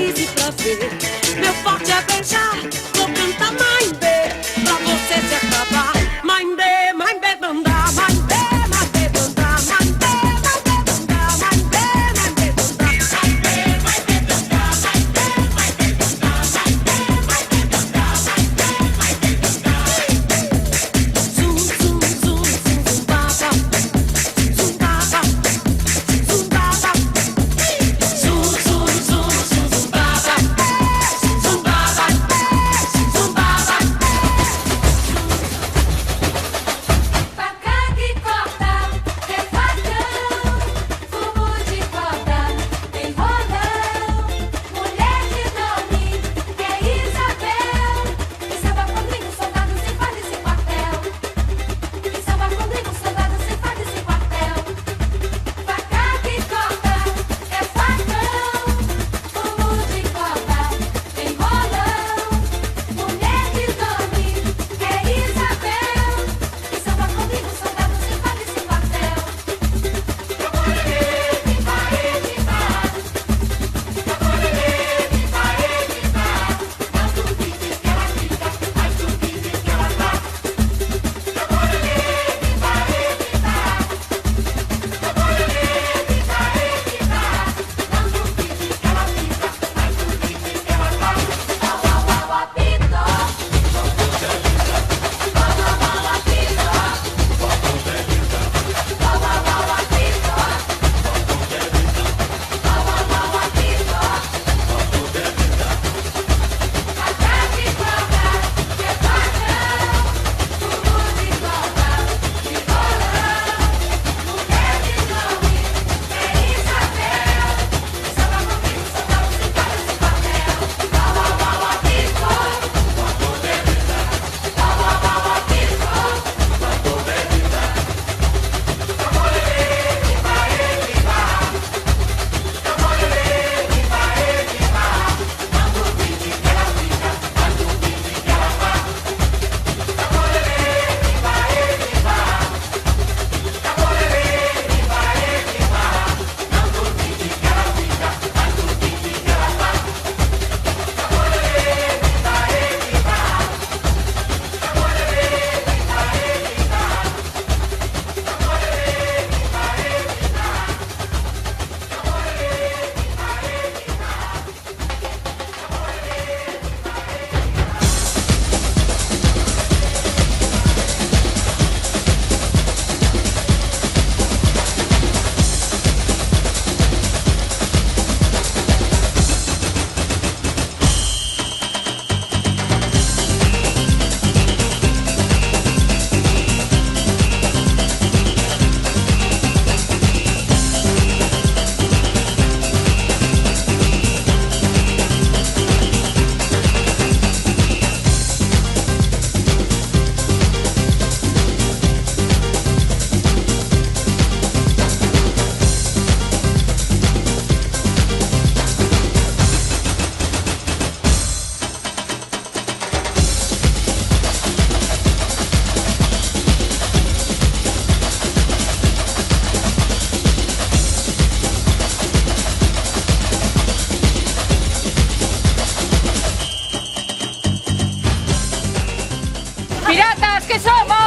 deslize pra ver. Meu forte é beijar, vou cantar mãe bê, pra você se acabar. Mãe bê, bandá, mãe bê, bandá, mãe bê, bandá, mãe bê, bandá. Zum, zum, zum, zum, zum, baba. Zum, baba. Zum, baba. Zum, zum, zum, zum, zum, baba. Zum, baba. Zum, baba. Faca que corta, é facão. Fumo de corda, tem rolão. Mulher que dorme, que é Isabel. E samba comigo, soldado sem farda e sem quartel. E samba comigo, soldado sem farda e sem quartel. Faca que corta, é facão. Fumo de corda, tem rolão. Mulher que dorme, que é Isabel. E samba comigo, soldado sem farda e sem quartel. ¡Piratas que somos!